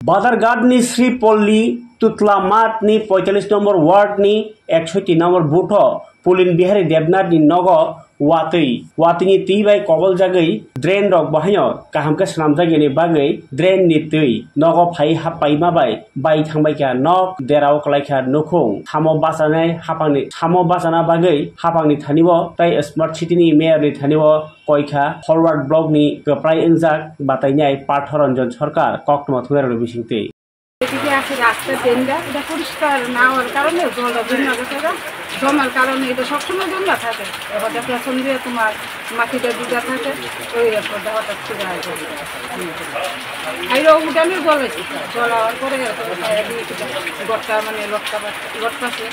बाजारघाटनि श्रीपल्ली तुतला माठनि 45 नम्बर वार्डनि 61 नम्बर बुथ पुलिन बिहारी देबनाथनि नग वातैनि ती बाय कबल जागै ड्रेन रक बाहाय काहामके स्नामजागिनि बागै ड्रेन नि दै नग फाइ हापाइ माबाय बाय थांबायखा नक देराव कलायखा नुखुं सामो बासाना बागै हापांनि थानिबो ताइ स्मार्ट सिटीनि मेयरनि थानिबो कयखा फरवार्ड ब्लकनि गप्राय इंजाक बातायनाय पार्थरंजन सरकार कक्टमा थुरारो बिसिंते এদিকে আছে রাস্তার ড্রেনটা এটা পরিষ্কার না হওয়ার কারণে জলটা জমা গেছে জমার কারণে এটা সবসময় জমা থাকে এবার পেছন দিয়ে তোমার মাটিটা দিতে থাকে ওই একটা হঠাৎ করে আইরো উঠানের জল হয়েছে জল হওয়ার পরে গটটা মানে লটকাছে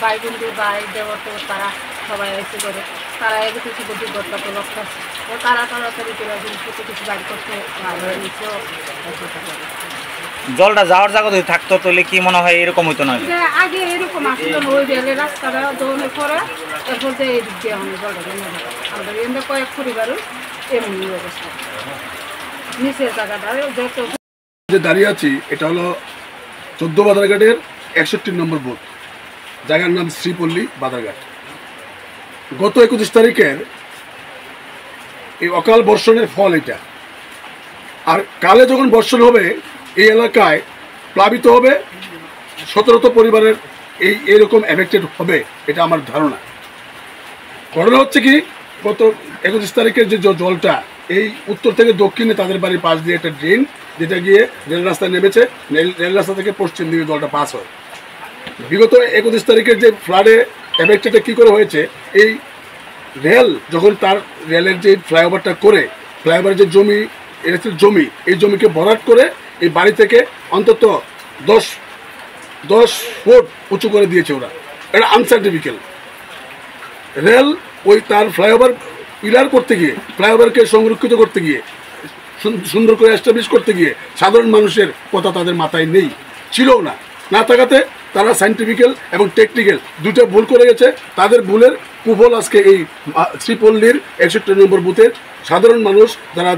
বাই বন্ধু বাই দেবর তো তারা সবাই এসে করে তারা এগে কিছু বুদ্ধি গটটা তো লটকাছে তারা তাড়াতাড়ি করে কিছু বাড়ি করতে নিচেও জলটা যাওয়ার জায়গা যদি থাকতো তাহলে কি মনে হয় এরকম হইতো না? আগে এরকম আসলে ওই রেলের রাস্তাটা দৌড়ে পরে এরপর যে এই দিক দিয়ে আমাদের জলটা আমাদের এমনি কয়েক পরিবারও এমনি অবস্থা নিচের জায়গাটা যে দাঁড়িয়ে আছি এটা হলো 14 বাজারঘাটের 61 নম্বর বুথ, জায়গার নাম শ্রীপল্লী বাজারঘাট। গত 21 তারিখের এই অকাল বর্ষণের ফল এটা। আর কালে যখন বর্ষণ হবে এই এলাকায় প্লাবিত হবে 17 পরিবারের এইরকম এফেক্টেড হবে, এটা আমার ধারণা। ঘটনা হচ্ছে কি, গত 21 তারিখের যে জলটা এই উত্তর থেকে দক্ষিণে তাদের বাড়ির পাশ দিয়ে একটা ড্রেন যেটা গিয়ে রেল রাস্তায় নেমেছে, রেল রাস্তা থেকে পশ্চিম দিকে জলটা পাস হয়। বিগত 21 তারিখের যে ফ্লাডে এফেক্টেডটা কী করে হয়েছে, এই রেল যখন তার রেলের যে ফ্লাইওভারটা করে ফ্লাইওভারের যে জমি এই জমিকে ভরাট করে এই বাড়ি থেকে অন্তত 10 ফুট উঁচু করে দিয়েছে ওরা। এটা আনসার্টিফিকেল। রেল ওই তার ফ্লাইওভার পিলার করতে গিয়ে, ফ্লাইওভারকে সংরক্ষিত করতে গিয়ে, সুন্দর করে এস্টাবলিশ করতে গিয়ে সাধারণ মানুষের কথা তাদের মাথায় নেই, ছিলও না থাকাতে তারা সায়েন্টিফিক্যাল এবং টেকনিক্যাল দুটো ভুল করে গেছে। তাদের ভুলের কুফল আজকে এই শ্রীপল্লীর 61 নম্বর বুথের সাধারণ মানুষ যারা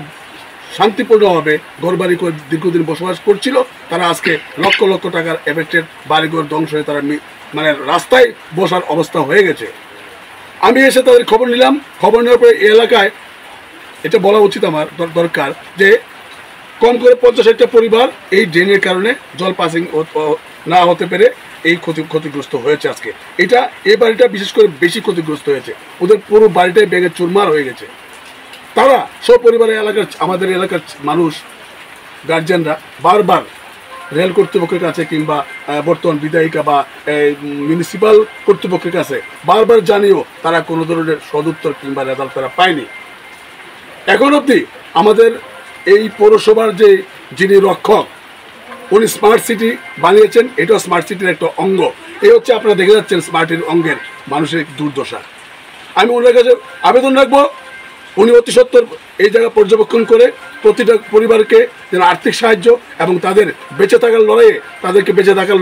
শান্তিপূর্ণভাবে ঘরবাড়ি করে দীর্ঘদিন বসবাস করছিল, তারা আজকে লক্ষ লক্ষ টাকার এফেক্টেড বাড়িঘর ধ্বংস হয়ে তারা মানে রাস্তায় বসার অবস্থা হয়ে গেছে। আমি এসে তাদের খবর নিলাম। খবর নেওয়ার পরে এই এলাকায় এটা বলা উচিত আমার দরকার যে কম করে 50-60টা পরিবার এই ড্রেনের কারণে জল পাসিং না হতে পেরে এই ক্ষতিগ্রস্ত হয়েছে আজকে। এটা এই বাড়িটা বিশেষ করে বেশি ক্ষতিগ্রস্ত হয়েছে, ওদের পুরো বাড়িটাই ভেঙে চুরমার হয়ে গেছে। তারা সপরিবারে আমাদের এলাকার মানুষ গার্জিয়ানরা বারবার রেল কর্তৃপক্ষের কাছে কিংবা বর্তমান বিধায়িকা বা মিউনিসিপাল কর্তৃপক্ষের কাছে বারবার জানিয়েও তারা কোনো ধরনের সদুত্তর কিংবা রেজাল্ট তারা পায়নি। এখন অবধি আমাদের এই পৌরসভার যিনি রক্ষক উনি স্মার্ট সিটি বানিয়েছেন, এটাও স্মার্ট সিটির একটা অঙ্গ। এই হচ্ছে আপনারা দেখে যাচ্ছেন স্মার্টের অঙ্গের মানুষের দুর্দশা। আমি ওনার কাছে আবেদন রাখবো উনি অতি সত্বর এই জায়গা পর্যবেক্ষণ করে প্রতিটা পরিবারকে যেন আর্থিক সাহায্য এবং তাদের বেঁচে থাকার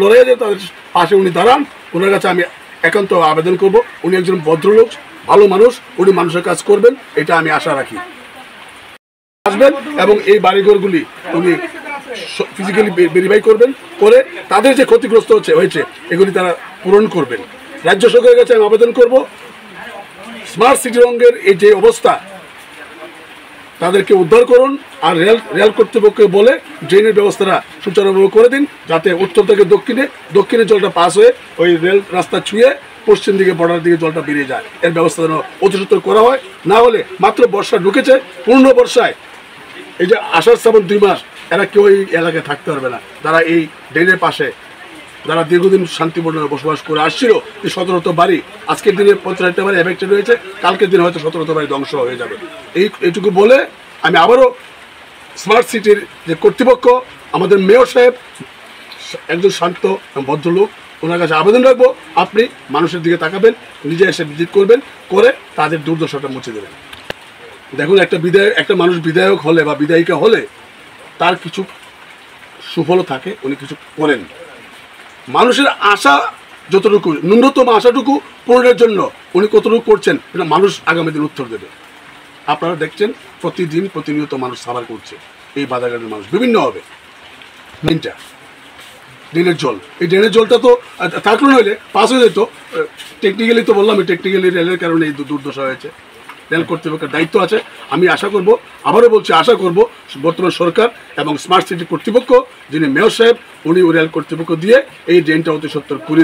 লড়াইয়ে তাদের পাশে উনি দাঁড়ান। ওনার কাছে আমি একান্ত আবেদন করব। উনি একজন ভদ্রলোক, ভালো মানুষ, উনি মানুষের কাজ করবেন, এটা আমি আশা রাখি। আসবেন এবং এই বাড়িঘরগুলি উনি ফিজিক্যালি ভেরিফাই করবেন, করে তাদের যে ক্ষতিগ্রস্ত হয়েছে এগুলি তারা পূরণ করবেন। রাজ্য সরকারের কাছে আমি আবেদন করব স্মার্ট সিটির অঙ্গের এই যে অবস্থা তাদেরকে উদ্ধার করুন। আর রেল কর্তৃপক্ষকে বলে ড্রেনের ব্যবস্থাটা সুচারুভাবে করে দিন, যাতে উত্তর থেকে দক্ষিণে জলটা পাস হয়ে ওই রেল রাস্তা ছুঁয়ে পশ্চিম দিকে বর্ডার দিকে জলটা বেরিয়ে যায়। এর ব্যবস্থা যেন অতি সত্বর করা হয়। না হলে মাত্র বর্ষা ঢুকেছে, পূর্ণ বর্ষায় এই যে আষাঢ় শ্রাবণ 2 মাস এরা কেউ এই এলাকায় থাকতে পারবে না। যারা এই ড্রেনের পাশে যারা দীর্ঘদিন শান্তিপূর্ণভাবে বসবাস করে আসছিল, এই 17টা বাড়ি আজকের দিনে 50টা বাড়ি এফেক্টেড হয়েছে, কালকের দিনে হয়তো 17টা বাড়ি ধ্বংস হয়ে যাবে। এইটুকু বলে আমি আবারও স্মার্ট সিটির যে কর্তৃপক্ষ, আমাদের মেয়র সাহেব একজন শান্ত ভদ্রলোক, ওনার কাছে আবেদন রাখবো আপনি মানুষের দিকে তাকাবেন, নিজে এসে ভিজিট করবেন, করে তাদের দুর্দশাটা মুছে দেবেন। দেখুন একটা মানুষ বিধায়ক হলে বা বিধায়িকা হলে তার কিছু সুফলও থাকে, উনি কিছু করেন। মানুষের আশা যতটুকু, ন্যূনতম আশাটুকু পূরণের জন্য উনি কতটুকু করছেন এটা মানুষ আগামী দিন উত্তর দেবে। আপনারা দেখছেন প্রতিনিয়ত মানুষ সাফার করছে, এই বাজারঘাটের মানুষ বিভিন্নভাবে। ড্রেনের জল, এই ড্রেনের জলটা তো থাকলো নইলে পাস হয়ে যেত। টেকনিক্যালি তো বললাম, টেকনিক্যালি রেলের কারণে এই দুর্দশা হয়েছে। রেল কর্তৃপক্ষের দায়িত্ব আছে। আমি আশা করব, আবারও বলছি, আশা করব বর্তমান সরকার এবং স্মার্ট সিটি কর্তৃপক্ষ, যিনি মেয়র সাহেব, উনি রেল কর্তৃপক্ষ দিয়ে এই ড্রেনটা অতি সত্বর করে